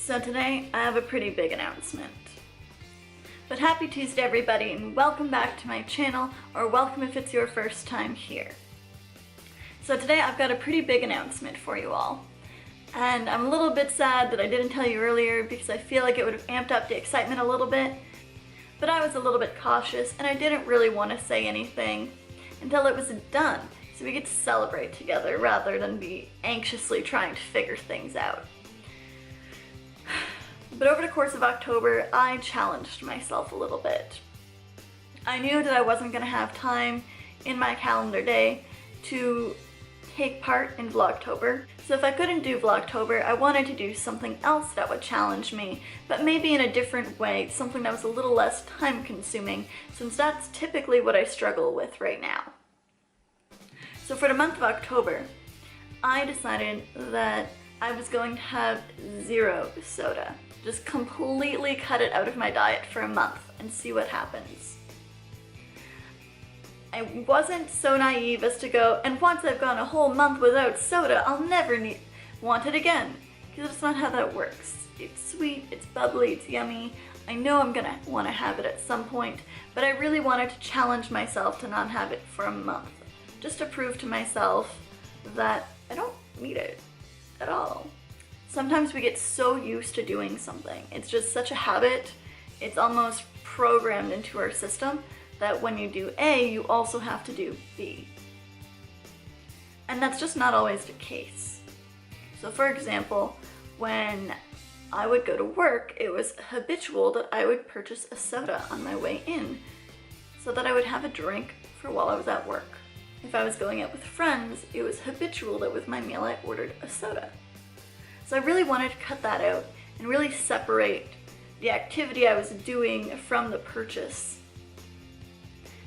So today I have a pretty big announcement. But happy Tuesday everybody, and welcome back to my channel, or welcome if it's your first time here. So today I've got a pretty big announcement for you all. And I'm a little bit sad that I didn't tell you earlier because I feel like it would have amped up the excitement a little bit. But I was a little bit cautious and I didn't really want to say anything until it was done, so we could celebrate together rather than be anxiously trying to figure things out. But over the course of October, I challenged myself a little bit. I knew that I wasn't going to have time in my calendar day to take part in Vlogtober. So if I couldn't do Vlogtober, I wanted to do something else that would challenge me, but maybe in a different way, something that was a little less time consuming, since that's typically what I struggle with right now. So for the month of October, I decided that I was going to have zero soda. Just completely cut it out of my diet for a month and see what happens. I wasn't so naive as to go, and once I've gone a whole month without soda, I'll never want it again. Because that's not how that works. It's sweet, it's bubbly, it's yummy. I know I'm gonna want to have it at some point, but I really wanted to challenge myself to not have it for a month. Just to prove to myself that I don't need it at all. Sometimes we get so used to doing something. It's just such a habit. It's almost programmed into our system that when you do A, you also have to do B. And that's just not always the case. So for example, when I would go to work, it was habitual that I would purchase a soda on my way in so that I would have a drink for while I was at work. If I was going out with friends, it was habitual that with my meal I ordered a soda. So I really wanted to cut that out and really separate the activity I was doing from the purchase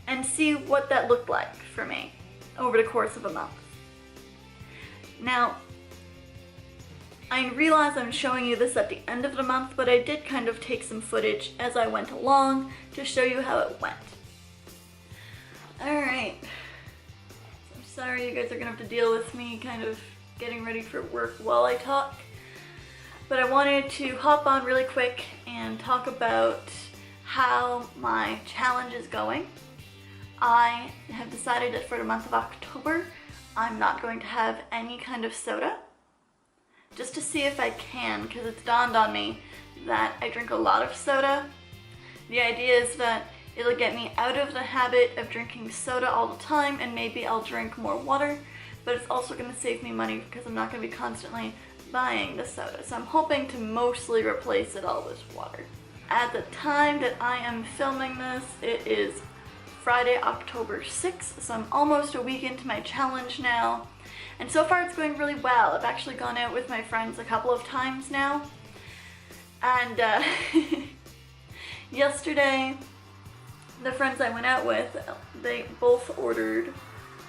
and see what that looked like for me over the course of a month. Now, I realize I'm showing you this at the end of the month, but I did kind of take some footage as I went along to show you how it went. Alright, I'm sorry you guys are gonna have to deal with me kind of getting ready for work while I talk. But I wanted to hop on really quick and talk about how my challenge is going. I have decided that for the month of October, I'm not going to have any kind of soda. Just to see if I can, because it's dawned on me that I drink a lot of soda. The idea is that it'll get me out of the habit of drinking soda all the time, and maybe I'll drink more water, but it's also going to save me money because I'm not going to be constantly buying the soda. So I'm hoping to mostly replace it all with water. At the time that I am filming this, it is Friday, October 6th, so I'm almost a week into my challenge now. And so far it's going really well. I've actually gone out with my friends a couple of times now. And yesterday, the friends I went out with, they both ordered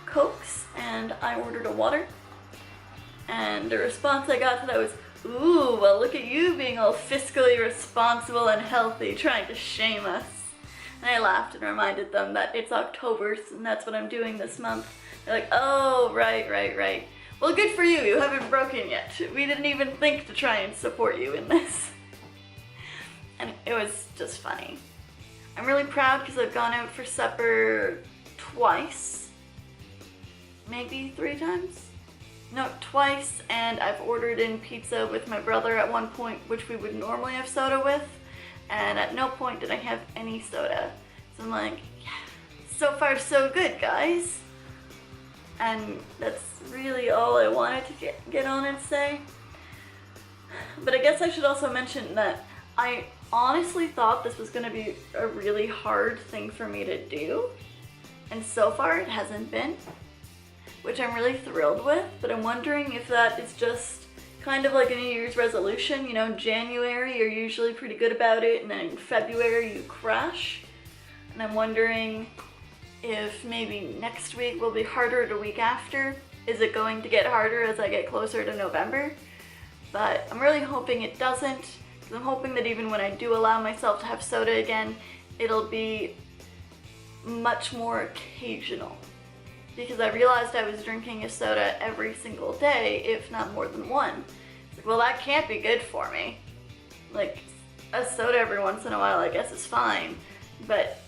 Cokes and I ordered a water. And the response I got to that was, "Ooh, well look at you being all fiscally responsible and healthy, trying to shame us." And I laughed and reminded them that it's October and that's what I'm doing this month. They're like, "Oh, right. Well, good for you, you haven't broken yet. We didn't even think to try and support you in this." And it was just funny. I'm really proud because I've gone out for supper twice, maybe 3 times? No, twice, and I've ordered in pizza with my brother at one point, which we would normally have soda with, and at no point did I have any soda. So I'm like, yeah, so far so good, guys. And that's really all I wanted to get on and say. But I guess I should also mention that I honestly thought this was going to be a really hard thing for me to do, and so far it hasn't been, which I'm really thrilled with. But I'm wondering if that is just kind of like a New Year's resolution. You know, January you're usually pretty good about it, and then in February you crash. And I'm wondering if maybe next week will be harder the week after. Is it going to get harder as I get closer to November? But I'm really hoping it doesn't, because I'm hoping that even when I do allow myself to have soda again, it'll be much more occasional. Because I realized I was drinking a soda every single day, if not more than one. It's like, well, that can't be good for me. Like, a soda every once in a while I guess is fine, but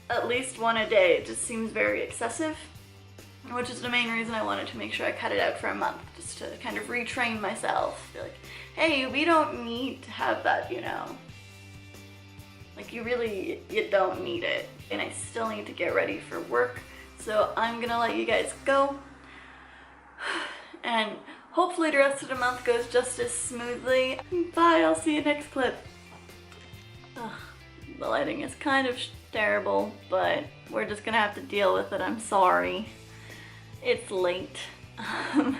at least one a day just seems very excessive, which is the main reason I wanted to make sure I cut it out for a month, just to kind of retrain myself. Be like, hey, we don't need to have that, you know. Like, you don't need it. And I still need to get ready for work, so I'm gonna let you guys go. And hopefully the rest of the month goes just as smoothly. Bye, I'll see you next clip. Ugh, the lighting is kind of terrible, but we're just gonna have to deal with it. I'm sorry. It's late. I'm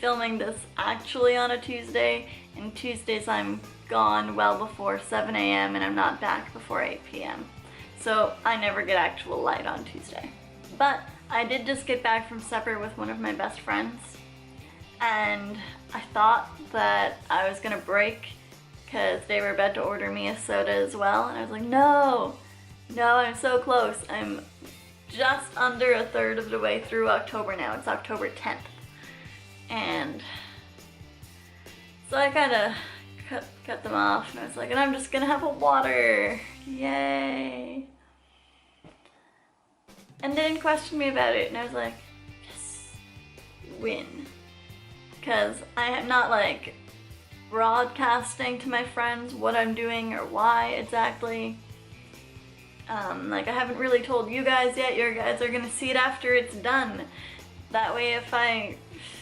filming this actually on a Tuesday, and Tuesdays I'm gone well before 7 a.m. and I'm not back before 8 p.m. So I never get actual light on Tuesday. But I did just get back from supper with one of my best friends, and I thought that I was gonna break because they were about to order me a soda as well, and I was like, no, I'm so close. I'm just under a third of the way through October now. It's October 10th. And so I kind of cut them off, and I was like, and I'm just gonna have a water, yay. And they didn't question me about it, and I was like, yes, win. Because I am not like broadcasting to my friends what I'm doing or why exactly. Like, I haven't really told you guys yet. You guys are gonna see it after it's done. That way if I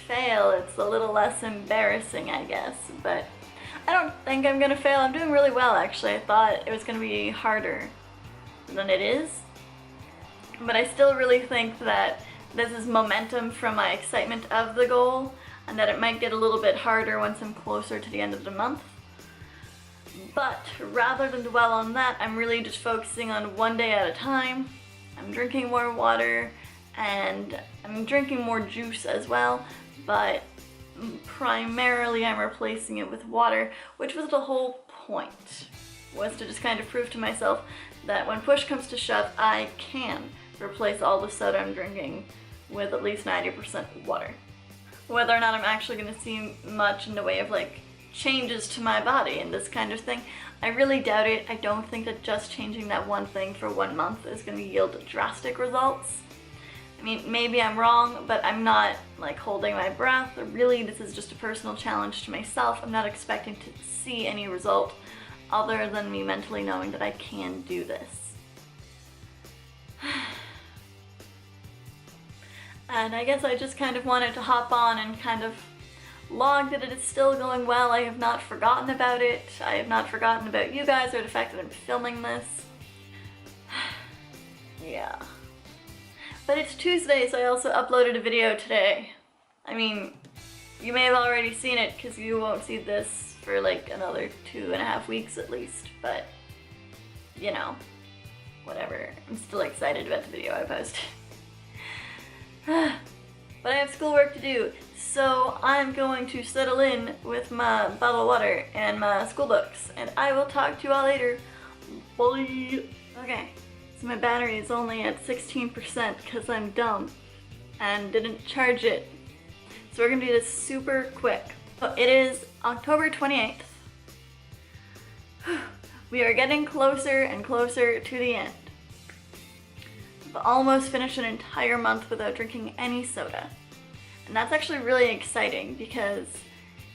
fail, it's a little less embarrassing, I guess. But I don't think I'm gonna fail. I'm doing really well, actually. I thought it was gonna be harder than it is. But I still really think that this is momentum from my excitement of the goal, and that it might get a little bit harder once I'm closer to the end of the month. But rather than dwell on that, I'm really just focusing on one day at a time. I'm drinking more water, and I'm drinking more juice as well, but primarily I'm replacing it with water, which was the whole point, was to just kind of prove to myself that when push comes to shove, I can replace all the soda I'm drinking with at least 90% water. Whether or not I'm actually going to see much in the way of like changes to my body and this kind of thing, I really doubt it. I don't think that just changing that one thing for 1 month is going to yield drastic results. I mean, maybe I'm wrong, but I'm not like holding my breath. Really, this is just a personal challenge to myself. I'm not expecting to see any result other than me mentally knowing that I can do this. And I guess I just kind of wanted to hop on and kind of log that it is still going well. I have not forgotten about it. I have not forgotten about you guys or the fact that I'm filming this. Yeah. But it's Tuesday, so I also uploaded a video today. I mean, you may have already seen it because you won't see this for like another 2.5 weeks at least, but you know, whatever. I'm still excited about the video I posted. But I have schoolwork to do, so I'm going to settle in with my bottle of water and my school books, and I will talk to you all later. Bye! Okay, so my battery is only at 16% because I'm dumb and didn't charge it. So we're gonna do this super quick. So it is October 28th. We are getting closer and closer to the end. I've almost finished an entire month without drinking any soda. And that's actually really exciting because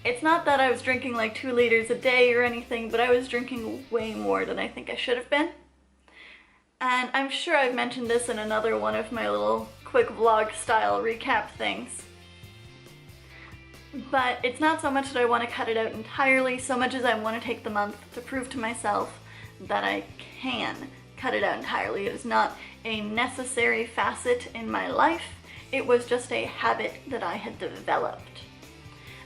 it's not that I was drinking like 2 liters a day or anything, but I was drinking way more than I think I should have been. And I'm sure I've mentioned this in another one of my little quick vlog style recap things. But it's not so much that I want to cut it out entirely, so much as I want to take the month to prove to myself that I can cut it out entirely. It is not a necessary facet in my life. It was just a habit that I had developed.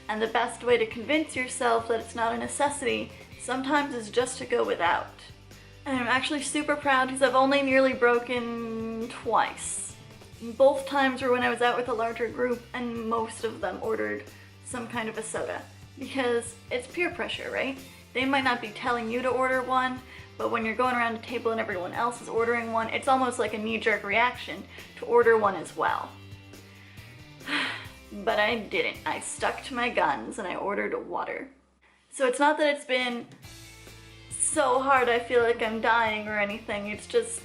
And the best way to convince yourself that it's not a necessity sometimes is just to go without. And I'm actually super proud because I've only nearly broken twice. Both times were when I was out with a larger group, and most of them ordered some kind of a soda. Because it's peer pressure, right? They might not be telling you to order one, but when you're going around a table and everyone else is ordering one, it's almost like a knee-jerk reaction to order one as well. But I didn't. I stuck to my guns and I ordered water. So it's not that it's been so hard I feel like I'm dying or anything, it's just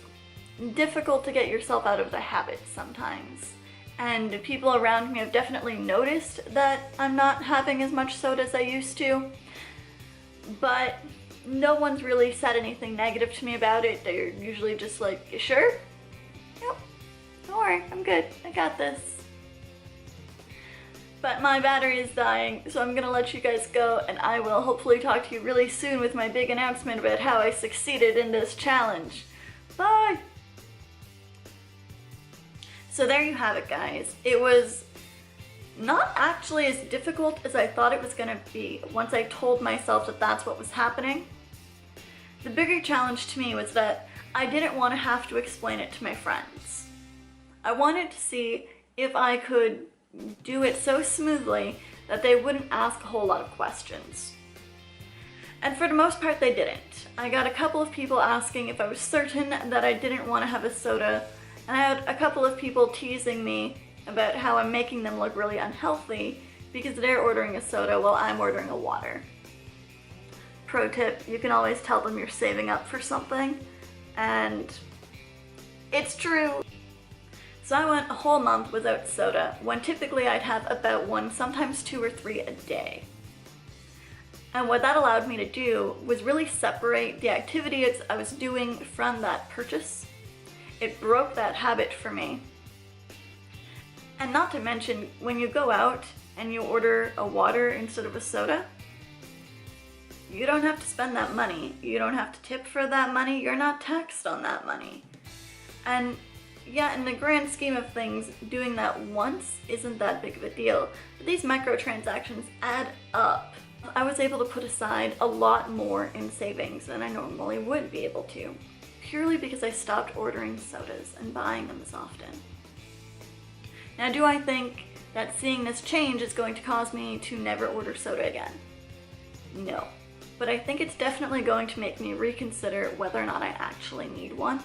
difficult to get yourself out of the habit sometimes. And people around me have definitely noticed that I'm not having as much soda as I used to, but no one's really said anything negative to me about it. They're usually just like, you sure? Yep, don't worry, I'm good, I got this. But my battery is dying, so I'm gonna let you guys go, and I will hopefully talk to you really soon with my big announcement about how I succeeded in this challenge. Bye! So there you have it, guys. It was not actually as difficult as I thought it was gonna be once I told myself that that's what was happening. The bigger challenge to me was that I didn't want to have to explain it to my friends. I wanted to see if I could do it so smoothly that they wouldn't ask a whole lot of questions. And for the most part, they didn't. I got a couple of people asking if I was certain that I didn't want to have a soda, and I had a couple of people teasing me about how I'm making them look really unhealthy because they're ordering a soda while I'm ordering a water. Pro tip, you can always tell them you're saving up for something, and it's true. So I went a whole month without soda, when typically I'd have about one, sometimes 2 or 3 a day. And what that allowed me to do was really separate the activities I was doing from that purchase. It broke that habit for me. And not to mention, when you go out and you order a water instead of a soda, you don't have to spend that money. You don't have to tip for that money. You're not taxed on that money. And yeah, in the grand scheme of things, doing that once isn't that big of a deal. But these microtransactions add up. I was able to put aside a lot more in savings than I normally would be able to, purely because I stopped ordering sodas and buying them as often. Now, do I think that seeing this change is going to cause me to never order soda again? No. But I think it's definitely going to make me reconsider whether or not I actually need one.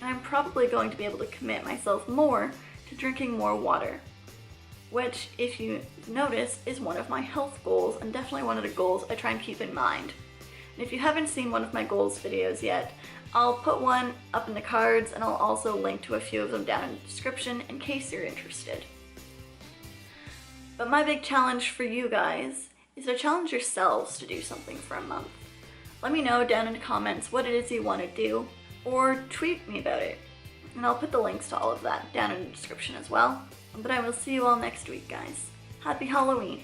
And I'm probably going to be able to commit myself more to drinking more water, which, if you notice, is one of my health goals and definitely one of the goals I try and keep in mind. And if you haven't seen one of my goals videos yet, I'll put one up in the cards, and I'll also link to a few of them down in the description in case you're interested. But my big challenge for you guys is to challenge yourselves to do something for a month. Let me know down in the comments what it is you want to do, or tweet me about it. And I'll put the links to all of that down in the description as well. But I will see you all next week, guys. Happy Halloween!